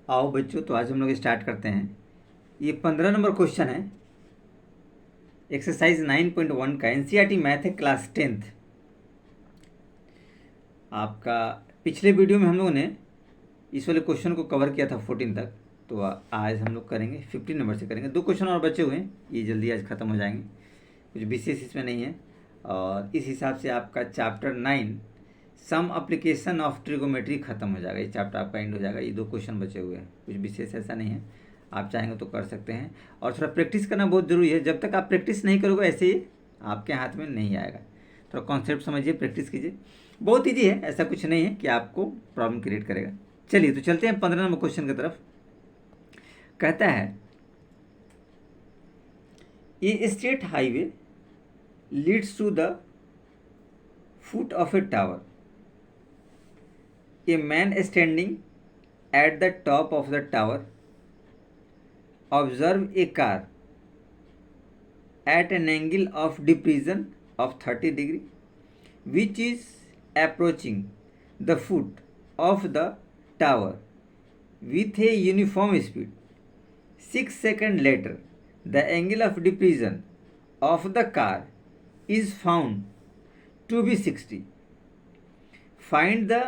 आओ बच्चों, तो आज हम लोग स्टार्ट करते हैं। ये 15 नंबर क्वेश्चन है, एक्सरसाइज 9.1 का, एनसीईआरटी मैथ है, क्लास 10th आपका। पिछले वीडियो में हम लोगों ने इस वाले क्वेश्चन को कवर किया था 14 तक, तो आज हम लोग करेंगे 15 नंबर से करेंगे। 2 क्वेश्चन और बचे हुए हैं, ये जल्दी आज ख़त्म हो जाएंगे, कुछ विशेष इसमें नहीं है। और इस हिसाब से आपका chapter 9 some application of trigonometry ख़त्म हो जाएगा, ये चैप्टर आपका एंड हो जाएगा। ये 2 क्वेश्चन बचे हुए हैं, कुछ विशेष ऐसा नहीं है, आप चाहेंगे तो कर सकते हैं। और थोड़ा प्रैक्टिस करना बहुत ज़रूरी है, जब तक आप प्रैक्टिस नहीं करोगे ऐसे ही आपके हाथ में नहीं आएगा। थोड़ा कॉन्सेप्ट समझिए, प्रैक्टिस कीजिए, बहुत ईजी है, ऐसा कुछ नहीं है कि आपको प्रॉब्लम क्रिएट करेगा। चलिए तो चलते हैं 15 नंबर क्वेश्चन की तरफ। कहता है a state highway leads to the foot of a tower, a man standing at the top of the tower observe a car at an angle of depression of 30 degree which is approaching the foot of the tower with a uniform speed. 6 seconds later, the angle of depression of the car is found to be 60. Find the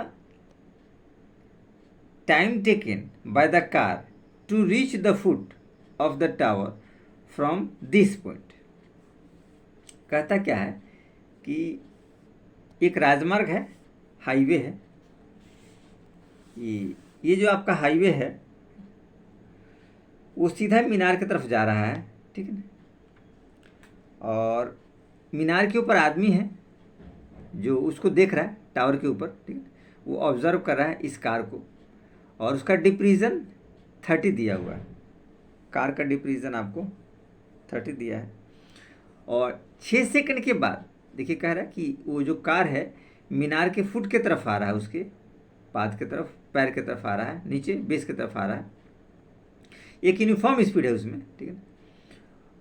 time taken by the car to reach the foot of the tower from this point. कहता क्या है कि एक राजमार्ग है, highway है, ये जो आपका हाईवे है वो सीधा मीनार की तरफ जा रहा है, ठीक है ना। और मीनार के ऊपर आदमी है जो उसको देख रहा है टावर के ऊपर, ठीक है, वो ऑब्जर्व कर रहा है इस कार को, और उसका डिप्रीजन 30 दिया हुआ है। कार का डिप्रीजन आपको 30 दिया है। और 6 सेकंड के बाद देखिए कह रहा है कि वो जो कार है मीनार के फुट के तरफ आ रहा है, उसके पाद की तरफ, पैर की तरफ आ रहा है, नीचे बेस की तरफ आ रहा है, एक यूनिफॉर्म स्पीड है उसमें, ठीक है।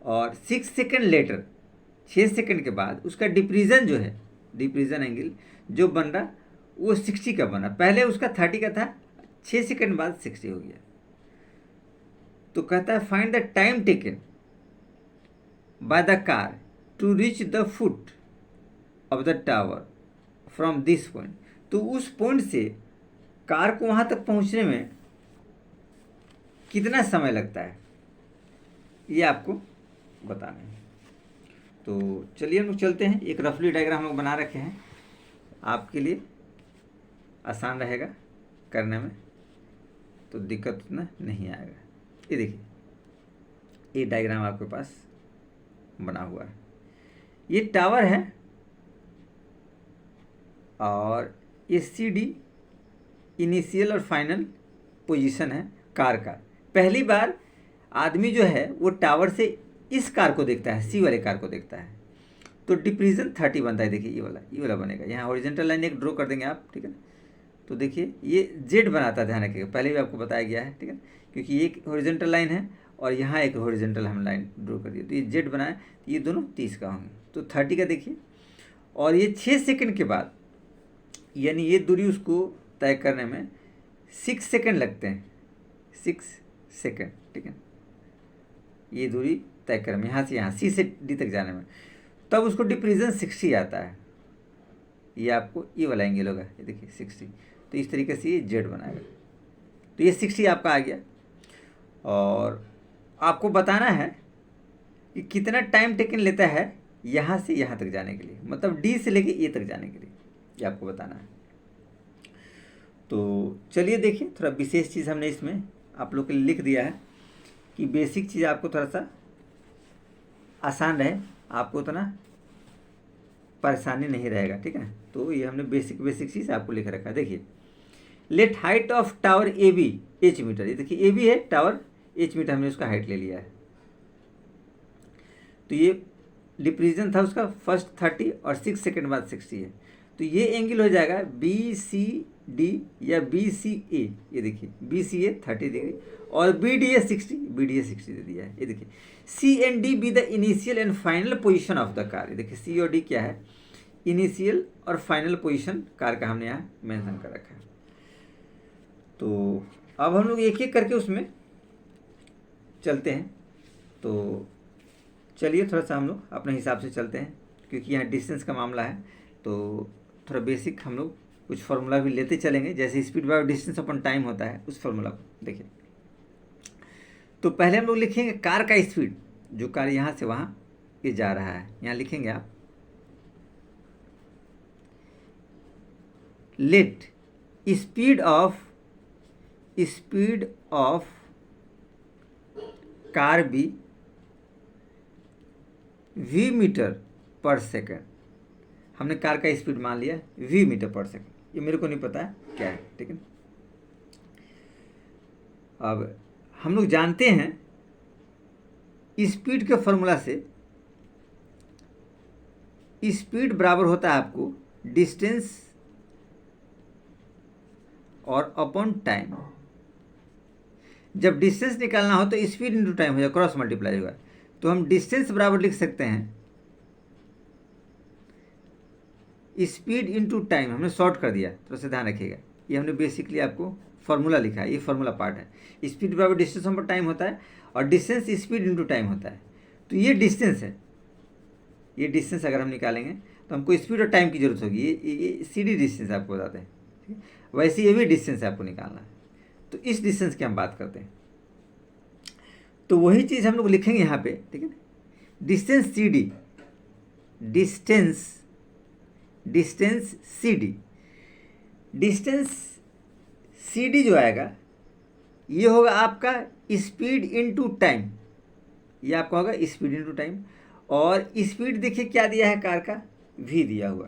और 6 सेकंड लेटर, 6 सेकंड के बाद उसका डिप्रीजन जो है, डिप्रीजन एंगल जो बन रहा वो 60 का बना, पहले उसका 30 का था, 6 सेकंड बाद 60 हो गया। तो कहता है find the time taken by the car to reach the foot of the tower from this point. तो उस पॉइंट से कार को वहाँ तक पहुँचने में कितना समय लगता है, ये आपको बताना है। तो चलिए हम लोग चलते हैं, एक रफली डायग्राम हम लोग बना रखे हैं, आपके लिए आसान रहेगा करने में, तो दिक्कत उतना नहीं आएगा। ये देखिए, ये डायग्राम आपके पास बना हुआ है, ये टावर है और ये CD इनिशियल और फाइनल पोजीशन है कार का। पहली बार आदमी जो है वो टावर से इस कार को देखता है, C वाले कार को देखता है, तो डिप्रीजन 30 बनता है। देखिए ये वाला बनेगा, यहाँ हॉरिजॉन्टल लाइन एक ड्रॉ कर देंगे आप, ठीक है ना। तो देखिए ये जेड बनाता है, ध्यान रखिएगा, पहले भी आपको बताया गया है, ठीक है, क्योंकि एक हॉरिजॉन्टल लाइन है और यहाँ एक हॉरिजॉन्टल हम लाइन ड्रॉ कर दिए, तो ये जेड बनाए, तो ये दोनों 30 का होंगे, तो 30 का देखिए। और ये 6 सेकंड के बाद, यानी ये दूरी उसको तय करने में 6 सेकंड लगते हैं, 6 सेकंड, ठीक है, ये दूरी तय करने में, यहाँ से यहाँ C से D तक जाने में, तब उसको डिप्रीजन 60 आता है। ये आपको ये वाला एंगल होगा, ये देखिए 60, तो इस तरीके से ये जेड बनाएगा, तो ये 60 आपका आ गया। और आपको बताना है कि कितना टाइम टेकन लेता है यहाँ से यहाँ तक जाने के लिए, मतलब D से लेके E तक जाने के लिए, ये आपको बताना है। तो चलिए देखिए, थोड़ा विशेष चीज़ हमने इसमें आप लोग के लिए लिख दिया है कि बेसिक चीज़ आपको थोड़ा सा आसान रहे, आपको उतना परेशानी नहीं रहेगा, ठीक है। तो ये हमने बेसिक चीज़ आपको लिख रखा है। देखिए, let height of tower AB H metre, ये देखिए AB है टावर, H मीटर, हमने उसका हाइट ले लिया है। तो ये डिप्रीजन था उसका फर्स्ट 30 और 6 सेकंड बाद 60 है, तो ये एंगल हो जाएगा BCD या BCA, ये देखिए BCA 30 डिग्री और BDA 60 दे दिया है। ये देखिए C and D be the initial and final position of the car. ये देखिए C और D क्या है, इनिशियल और फाइनल पोजीशन कार का हमने यहाँ मेंशन कर रखा है। तो अब हम लोग एक एक करके उसमें चलते हैं। तो चलिए थोड़ा सा हम लोग अपने हिसाब से चलते हैं, क्योंकि यहाँ डिस्टेंस का मामला है तो थोड़ा बेसिक हम लोग कुछ फार्मूला भी लेते चलेंगे, जैसे speed by distance upon time होता है उस फार्मूला को देखिए। तो पहले हम लोग लिखेंगे कार का स्पीड, जो कार यहाँ से वहाँ ये जा रहा है, यहाँ लिखेंगे आप let speed of car be v metre per second. हमने कार का स्पीड मान लिया v मीटर पर सेकेंड, ये मेरे को नहीं पता है क्या है, ठीक है। अब हम लोग जानते हैं स्पीड के फॉर्मूला से स्पीड बराबर होता है आपको डिस्टेंस और अपॉन टाइम। जब डिस्टेंस निकालना हो तो स्पीड इंटू टाइम हो जाएगा, क्रॉस मल्टीप्लाई होगा। तो हम डिस्टेंस बराबर लिख सकते हैं स्पीड इंटू टाइम, हमने शॉर्ट कर दिया, थोड़ा सा ध्यान रखिएगा। ये हमने बेसिकली आपको फार्मूला लिखा है, ये फार्मूला पार्ट है। स्पीड बराबर डिस्टेंस पर टाइम होता है और डिस्टेंस स्पीड इंटू टाइम होता है। तो ये डिस्टेंस है, ये डिस्टेंस अगर हम निकालेंगे तो हमको स्पीड और टाइम की जरूरत होगी। ये सीधी डिस्टेंस आपको बताते हैं, ठीक है। वैसे ये भी डिस्टेंस आपको निकालना है, तो इस डिस्टेंस की हम बात करते हैं। तो वही चीज़ हम लोग लिखेंगे यहाँ पे, ठीक है। Distance C D, distance C D जो आएगा ये होगा आपका स्पीड इनटू टाइम, ये आपका होगा स्पीड इनटू टाइम। और स्पीड देखिए क्या दिया है कार का, v दिया हुआ।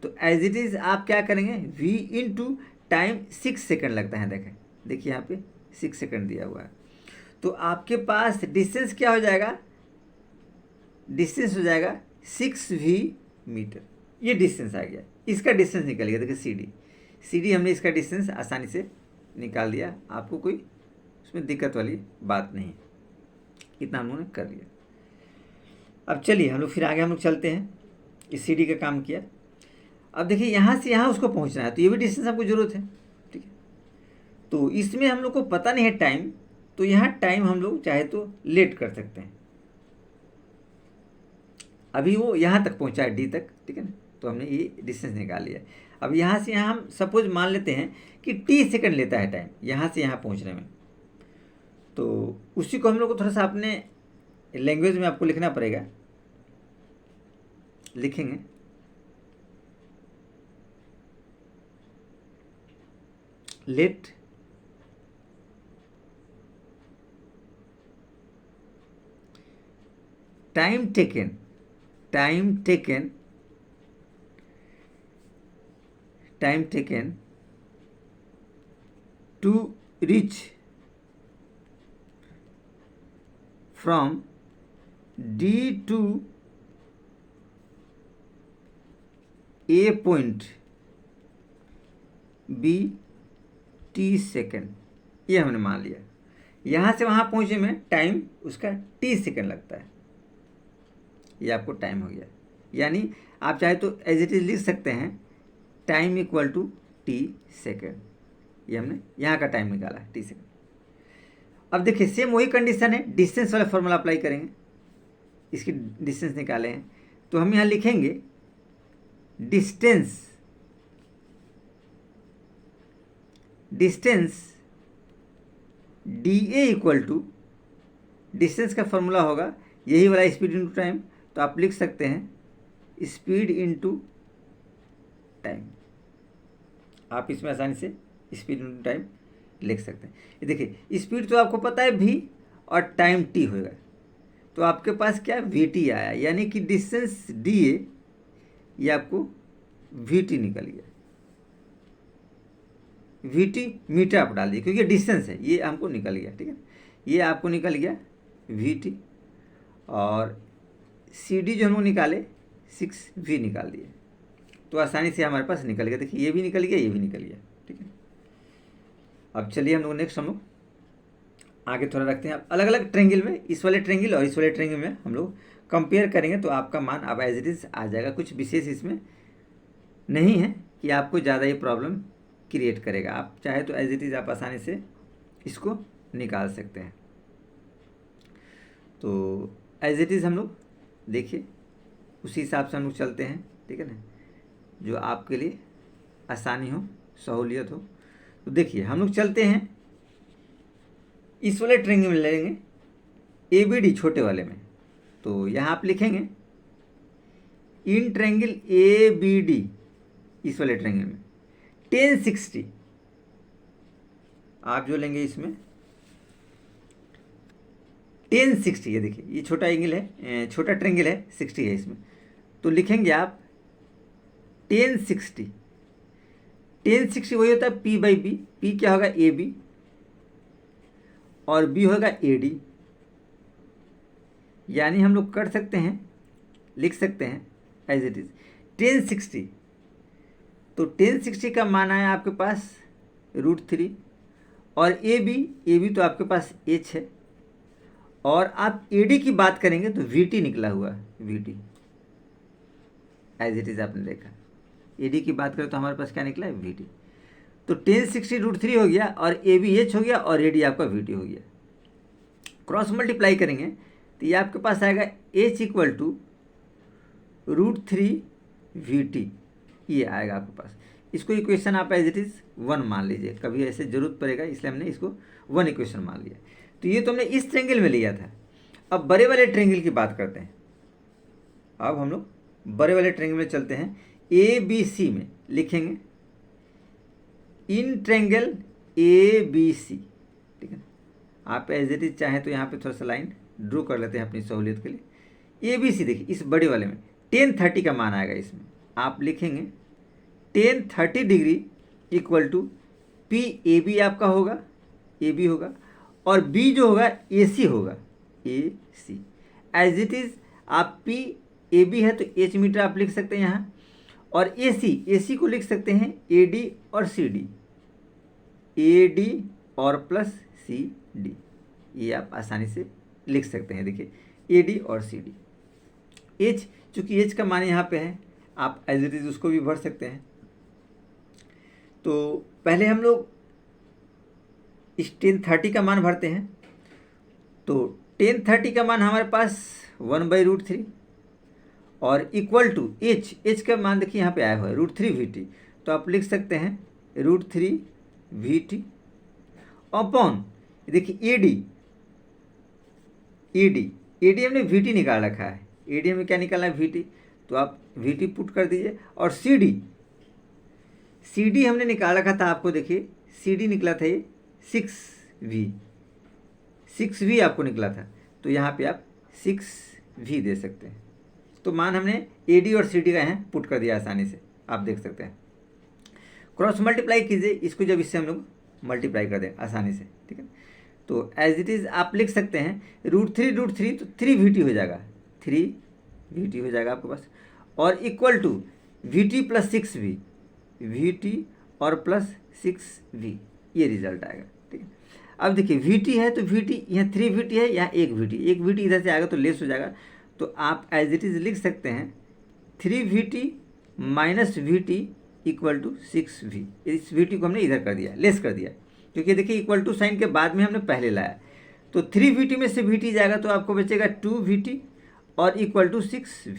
तो एज इट इज़ आप क्या करेंगे, v इंटू टाइम 6 सेकेंड लगता है, देखिए यहाँ पे 6 सेकेंड दिया हुआ है। तो आपके पास डिस्टेंस क्या हो जाएगा, डिस्टेंस हो जाएगा 6v मीटर। ये डिस्टेंस आ गया, इसका डिस्टेंस निकल गया। देखिए सी डी हमने इसका डिस्टेंस आसानी से निकाल दिया, आपको कोई उसमें दिक्कत वाली बात नहीं है। इतना हम लोगों ने कर लिया। अब चलिए हम लोग फिर आगे हम लोग चलते हैं। इस सी डी का काम किया। अब देखिए यहाँ से यहाँ उसको पहुँचना है, तो ये भी डिस्टेंस आपको ज़रूरत है, ठीक है। तो इसमें हम लोग को पता नहीं है टाइम, तो यहाँ टाइम हम लोग चाहे तो लेट कर सकते हैं। अभी वो यहाँ तक पहुँचा है डी तक, ठीक है ना, तो हमने ये डिस्टेंस निकाल लिया। अब यहाँ से यहाँ हम सपोज मान लेते हैं कि टी सेकंड लेता है टाइम यहाँ से यहाँ पहुँचने में। तो उसी को हम लोग को थोड़ा सा अपने लैंग्वेज में आपको लिखना पड़ेगा। लिखेंगे let time taken to reach from D to A point B T second, ये हमने मान लिया। यहाँ से वहाँ पहुँचे में टाइम उसका T सेकेंड लगता है, ये आपको टाइम हो गया। यानी आप चाहे तो एज इट इज लिख सकते हैं time equal to T second. ये हमने यहाँ का टाइम निकाला T सेकेंड। अब देखिए सेम वही कंडीशन है, डिस्टेंस वाला फॉर्मूला अप्लाई करेंगे, इसकी डिस्टेंस निकाले हैं। तो हम यहाँ लिखेंगे distance D A equal to, distance का फॉर्मूला होगा यही वाला स्पीड इनटू टाइम। तो आप लिख सकते हैं स्पीड इनटू टाइम। आप इसमें आसानी से स्पीड इनटू टाइम लिख सकते हैं। ये देखिए स्पीड तो आपको पता है v और टाइम t होगा, तो आपके पास क्या vt आया, यानी कि डिस्टेंस da ये आपको vt निकल गया। vt मीटर आप डाल दिए क्योंकि डिस्टेंस है, ये हमको निकल गया, ठीक है। ये आपको निकल गया vt और cd जो हम लोग निकाले 6v निकाल दिए, तो आसानी से हमारे पास निकल गया। देखिए ये भी निकल गया, ये भी निकल गया, ठीक है। अब चलिए हम लोग नेक्स्ट हम लोग आगे थोड़ा रखते हैं। अब अलग अलग ट्रेंगल में, इस वाले ट्रेंगल और इस वाले ट्रेंगल में हम लोग कंपेयर करेंगे, तो आपका मान अब एज इट इज़ आ जाएगा। कुछ विशेष इसमें नहीं है कि आपको ज़्यादा ये प्रॉब्लम क्रिएट करेगा। आप चाहे तो एज इट इज़ आप आसानी से इसको निकाल सकते हैं। तो एज इट इज़ हम लोग देखिए उसी हिसाब से हम लोग चलते हैं, ठीक है ना, जो आपके लिए आसानी हो, सहूलियत हो। तो देखिए हम लोग चलते हैं इस वाले ट्रायंगल में लेंगे ABD छोटे वाले में। तो यहाँ आप लिखेंगे इन ट्रायंगल ABD, इस वाले ट्रायंगल में 1060 आप जो लेंगे इसमें 1060, ये देखिए ये छोटा एंगल है, छोटा ट्रायंगल है, 60 है इसमें। तो लिखेंगे आप 1060 वही होता है P/B। P क्या होगा AB और B होगा AD। यानी हम लोग कर सकते हैं, लिख सकते हैं एज इट इज 1060। तो 1060 का मान आया आपके पास √3 और AB तो आपके पास H है। और आप AD की बात करेंगे तो VT निकला हुआ है, VT एज इट इज आपने देखा। AD की बात करें तो हमारे पास क्या निकला है, VT। तो 1060 √3 हो गया और AB H हो गया और AD आपका VT हो गया। क्रॉस मल्टीप्लाई करेंगे तो ये आपके पास आएगा H = √3 VT, ये आएगा आपके पास। इसको इक्वेशन आप एज इट इज़ 1 मान लीजिए, कभी ऐसे जरूरत पड़ेगा इसलिए हमने इसको 1 इक्वेशन मान लिया। तो ये तो हमने इस ट्रायंगल में लिया था। अब बड़े वाले ट्रायंगल की बात करते हैं। अब हम लोग बड़े वाले ट्रायंगल में चलते हैं। ABC में लिखेंगे इन ट्रायंगल ABC, ठीक है। आप एज इट इज चाहें तो यहाँ पे थोड़ा सा लाइन ड्रॉ कर लेते हैं अपनी सहूलियत के लिए। ABC देखिए इस बड़े वाले में 1030 का मान आएगा। इसमें आप लिखेंगे 1030 डिग्री = PAB आपका होगा, AB होगा और B जो होगा AC होगा, AC एज इट इज़। आप PAB है तो H मीटर आप लिख सकते हैं यहाँ, और AC को लिख सकते हैं AD और CD, AD और प्लस CD, ये आप आसानी से लिख सकते हैं। देखिए AD और CD। H चूँकि H का मान यहाँ पे है, आप एज इट इज़ उसको भी भर सकते हैं। तो पहले हम लोग इस 1030 का मान भरते हैं। तो 1030 का मान हमारे पास 1/√3 और इक्वल टू H का मान देखिए यहाँ पे आया हुआ है √3 VT। तो आप लिख सकते हैं √3 VT अपॉन देखिए AD हमने VT निकाल रखा है। AD में क्या निकालना है, VT। तो आप VT पुट कर दीजिए। और CD हमने निकाल रखा था, आपको देखिए CD निकला था ये 6V आपको निकला था। तो यहाँ पे आप 6V दे सकते हैं। तो मान हमने AD और CD का यहाँ पुट कर दिया आसानी से, आप देख सकते हैं। क्रॉस मल्टीप्लाई कीजिए इसको, जब इससे हम लोग मल्टीप्लाई कर दें आसानी से, ठीक है। तो एज इट इज़ आप लिख सकते हैं √3 तो 3VT हो जाएगा, 3VT हो जाएगा आपके पास। और equal to VT + 6V, VT और प्लस 6V, ये रिजल्ट आएगा, ठीक है। अब देखिए VT है तो VT यहाँ 3VT है, यहाँ 1VT इधर से आएगा तो लेस हो जाएगा। तो आप एज इट इज़ लिख सकते हैं 3VT - VT = 6V। इस VT को हमने इधर कर दिया, लेस कर दिया, क्योंकि देखिए इक्वल टू साइन के बाद में हमने पहले लाया। तो 3VT में से VT जाएगा तो आपको बचेगा 2VT और इक्वल टू 6V।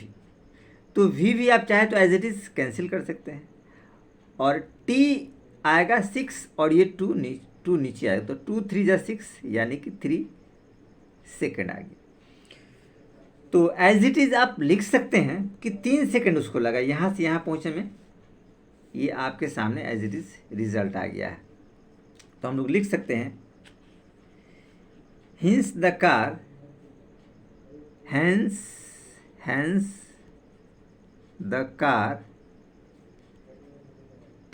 तो V आप चाहे तो एज इट इज़ कैंसिल कर सकते हैं और T आएगा 6 और ये 2 नीचे आएगा। तो 2 3 जा 6 यानी कि 3 सेकेंड आ गया। तो एज इट इज़ आप लिख सकते हैं कि 3 सेकेंड उसको लगा यहाँ से यहाँ पहुँचने में। ये आपके सामने एज इट इज़ रिजल्ट आ गया है। तो हम लोग लिख सकते हैं hence the car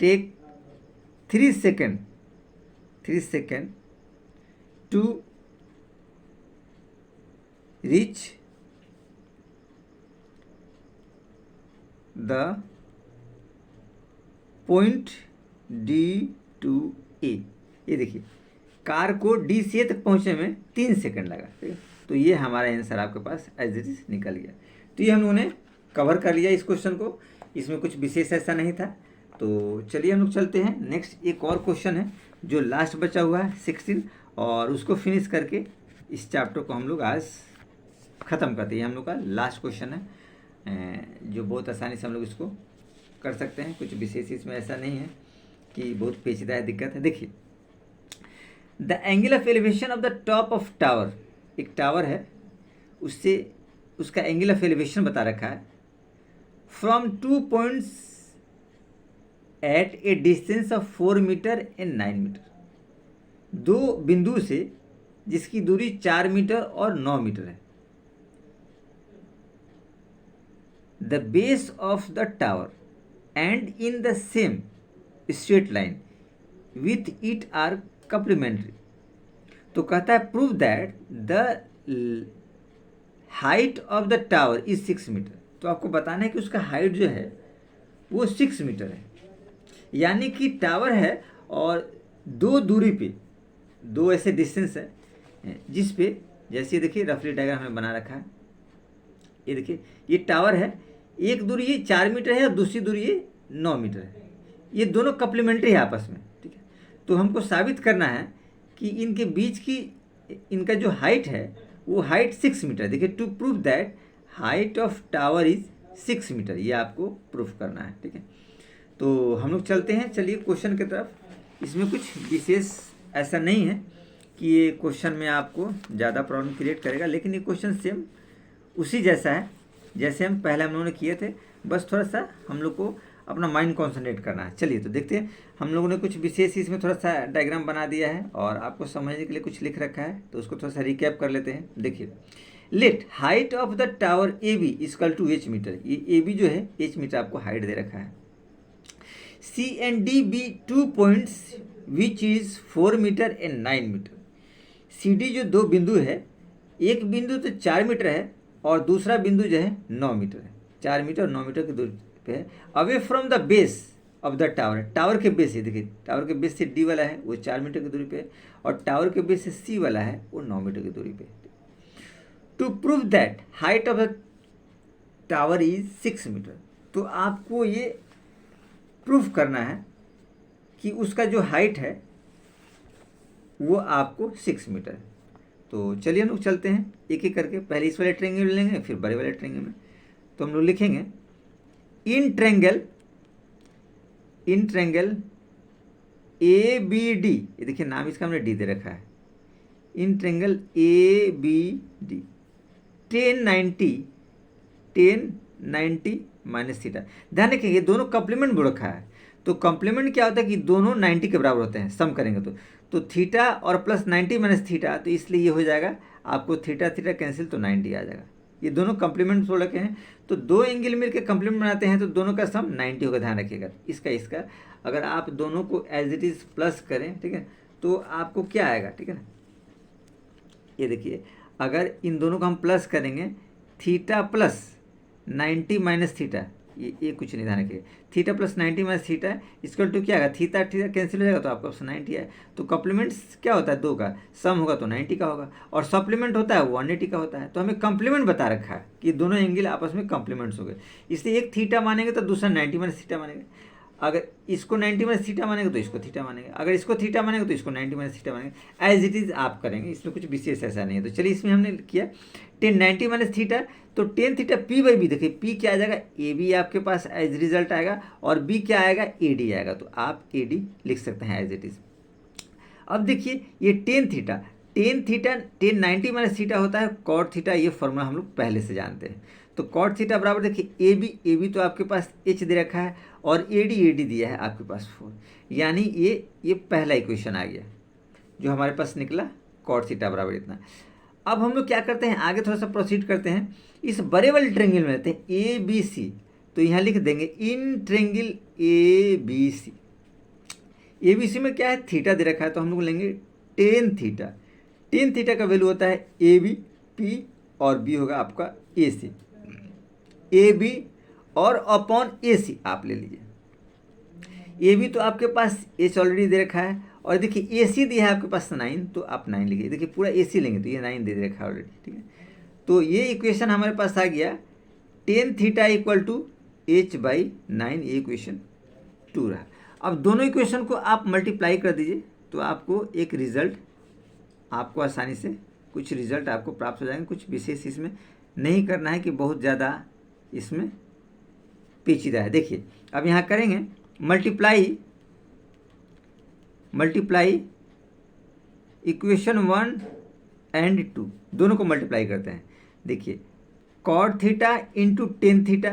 take 3 seconds to reach the point D to A। ये देखिए कार को D से A तक पहुंचने में 3 सेकंड लगा, ठीक है। तो ये हमारा आंसर आपके पास एज इट इज निकल गया। तो ये हम लोगों ने कवर कर लिया इस क्वेश्चन को, इसमें कुछ विशेष ऐसा नहीं था। तो चलिए हम लोग चलते हैं नेक्स्ट। एक और क्वेश्चन है जो लास्ट बचा हुआ है 16, और उसको फिनिश करके इस चैप्टर को हम लोग आज ख़त्म करते हैं। हम लोग का लास्ट क्वेश्चन है जो बहुत आसानी से हम लोग इसको कर सकते हैं, कुछ विशेष इसमें ऐसा नहीं है कि बहुत पेचीदा है, दिक्कत है। देखिए, the angle of elevation of the top of tower, एक टावर है उससे उसका एंगल ऑफ एलिवेशन बता रखा है from 2 points at a distance of 4 metre and 9 metre, दो बिंदु से जिसकी दूरी 4 मीटर और 9 मीटर है। The base of the tower and in the same straight line with it are complementary. तो कहता है prove that the height of the tower is 6 metre. तो आपको बताना है कि उसका हाइट जो है वो 6 मीटर है, यानी कि टावर है और दो दूरी पे दो ऐसे डिस्टेंस है जिस पे, जैसे देखिए रफली डायग्राम हमने बना रखा है, ये देखिए ये टावर है, एक दूरी ये 4 मीटर है और दूसरी दूरी ये 9 मीटर है, ये दोनों कप्लीमेंट्री है आपस में, ठीक है। तो हमको साबित करना है कि इनके बीच की इनका जो हाइट है वो हाइट 6 मीटर। देखिए, to prove that height of tower is 6 metre, ये आपको प्रूफ करना है, ठीक है। तो हम लोग चलते हैं, चलिए क्वेश्चन की तरफ। इसमें कुछ विशेष ऐसा नहीं है कि ये क्वेश्चन में आपको ज़्यादा प्रॉब्लम क्रिएट करेगा, लेकिन ये क्वेश्चन सेम उसी जैसा है जैसे हम पहले हम लोगों ने किए थे, बस थोड़ा सा हम लोग को अपना माइंड कॉन्सेंट्रेट करना है। चलिए तो देखते हैं, हम लोगों ने कुछ विशेष इसमें थोड़ा सा डायग्राम बना दिया है और आपको समझने के लिए कुछ लिख रखा है, तो उसको थोड़ा सा रिकैप कर लेते हैं। देखिए, let height of the tower A B equal to H metre, ये ए बी जो है एच मीटर आपको हाइट दे रखा है। C and D be 2 points which is 4 metre and 9 metre. C D जो दो बिंदु है, एक बिंदु तो 4 मीटर है और दूसरा बिंदु जो है 9 मीटर है, 4 मीटर और 9 मीटर की दूरी पे है। Away from the base of the tower, tower के बेस से, देखिए टावर के बेस से डी वाला है वो 4 मीटर की दूरी पे है और टावर के बेस से सी वाला है वो 9 मीटर की दूरी पे। To prove that height of the tower is 6 metre, तो आपको ये प्रूफ करना है कि उसका जो हाइट है वो आपको 6 मीटर है। तो चलिए हम लोग चलते हैं एक एक करके, पहले इस वाले ट्रायंगल लेंगे फिर बड़े वाले ट्रायंगल में। तो हम लोग लिखेंगे in triangle A B D, ये देखिए नाम इसका हमने डी दे रखा है, in triangle A B D 1090 minus theta. ध्यान रखिए ये दोनों कॉम्प्लीमेंट बोल रखा है, तो कॉम्प्लीमेंट क्या होता है कि दोनों 90 के बराबर होते हैं, सम करेंगे तो थीटा और प्लस 90 माइनस थीटा, तो इसलिए ये हो जाएगा आपको थीटा थीटा कैंसिल तो 90 आ जाएगा। ये दोनों कॉम्प्लीमेंट बोल रखे हैं, तो दो एंगल मिलकर कॉम्प्लीमेंट बनाते हैं तो दोनों का सम 90 होगा। ध्यान रखिएगा इसका अगर आप दोनों को एज इट इज़ प्लस करें, ठीक है, तो आपको क्या आएगा, ठीक है ना। ये देखिए अगर इन दोनों को हम प्लस करेंगे, थीटा प्लस 90 माइनस थीटा, ये कुछ नहीं, ध्यान रखिए theta plus 90 minus theta equal to क्या आएगा, थीटा थीटा कैंसिल हो जाएगा तो आपका ऑप्शन 90 है। तो कॉम्प्लीमेंट्स क्या होता है, दो का सम होगा तो 90 का होगा और सप्लीमेंट होता है 180 का होता है। तो हमें कॉम्प्लीमेंट बता रखा है कि दोनों एंगल आपस में कॉम्प्लीमेंट्स हो गए, इसलिए एक थीटा मानेंगे तो दूसरा 90 माइनस थीटा मानेंगे। अगर इसको 90 माइनस थीटा मानेंगे तो इसको थीटा मानेंगे, अगर इसको थीटा मानेंगे तो इसको 90 माइनस थीटा मानेंगे। एज इट इज़ आप करेंगे, इसमें कुछ विशेष ऐसा नहीं है। तो चलिए इसमें हमने किया 1090 माइनस थीटा, तो 10 थीटा पी बाई बी, देखिए पी क्या आ जाएगा, ए बी आपके पास एज रिजल्ट आएगा और बी क्या आएगा, ए डी आएगा। तो आप ए डी लिख सकते हैं एज इट इज़। अब देखिए ये 1090 माइनस थीटा होता है कॉट थीटा, ये फॉर्मूला हम लोग पहले से जानते हैं। तो कॉट थीटा बराबर देखिए ए बी तो आपके पास एच दे रखा है और ए डी दिया है आपके पास 4, यानी ये पहला इक्वेशन आ गया जो हमारे पास निकला, कॉट थीटा बराबर इतना। अब हम लोग क्या करते हैं, आगे थोड़ा सा प्रोसीड करते हैं, इस बड़े वाले ट्रायंगल में रहते हैं ए बी सी, तो यहाँ लिख देंगे in triangle A B C. A B C में क्या है, थीटा दे रखा है, तो हम लोग लेंगे 10 थीटा। 10 थीटा का वैल्यू होता है ए बी, पी और बी होगा आपका ए सी, ए बी और अपॉन ए सी आप ले लीजिए। ए बी तो आपके पास एच ऑलरेडी दे रखा है और देखिए ए सी दिया है आपके पास 9, तो आप 9 लिखिए, देखिए पूरा ए सी लेंगे तो ये 9 दे रखा है ऑलरेडी, ठीक है। तो ये इक्वेशन हमारे पास आ गया 10 theta equal to H by 9, ये इक्वेशन 2 रहा। अब दोनों इक्वेशन को आप मल्टीप्लाई कर दीजिए तो आपको एक रिजल्ट, आपको आसानी से कुछ रिजल्ट आपको प्राप्त हो जाएंगे। कुछ विशेष इसमें नहीं करना है कि बहुत ज़्यादा इसमें पेचीदा है। देखिए अब यहाँ करेंगे मल्टीप्लाई इक्वेशन 1 एंड 2 दोनों को मल्टीप्लाई करते हैं। देखिए cot theta into tan theta,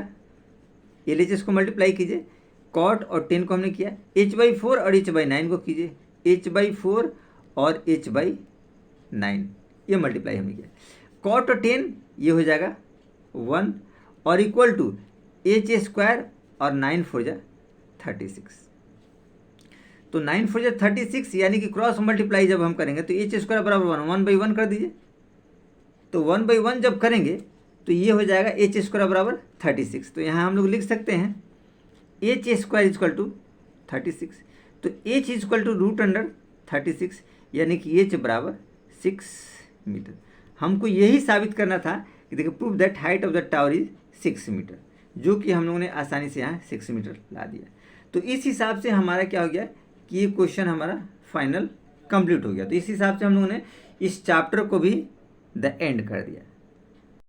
LHS को मल्टीप्लाई कीजिए, कॉट और टेन को हमने किया, h/4 और h/9 को कीजिए, h/4 और h/9 ये मल्टीप्लाई हमने किया। कॉट और टेन ये हो जाएगा 1 और इक्वल टू h² और 9 4 जा 36। तो 9 4 जा 36 यानी कि क्रॉस मल्टीप्लाई जब हम करेंगे तो h² बराबर 1/1 कर दीजिए। तो 1/1 जब करेंगे तो ये हो जाएगा h² बराबर 36। तो यहाँ हम लोग लिख सकते हैं h² इक्वल टू 36। तो h इक्वल टू √36 यानी कि h बराबर 6 मीटर। हमको यही साबित करना था कि देखिए prove that height of the tower is 6 metre, जो कि हम लोगों ने आसानी से यहाँ 6 मीटर ला दिया। तो इस हिसाब से हमारा क्या हो गया कि ये क्वेश्चन हमारा फाइनल कंप्लीट हो गया। तो इस हिसाब से हम लोगों ने इस चैप्टर को भी द एंड कर दिया।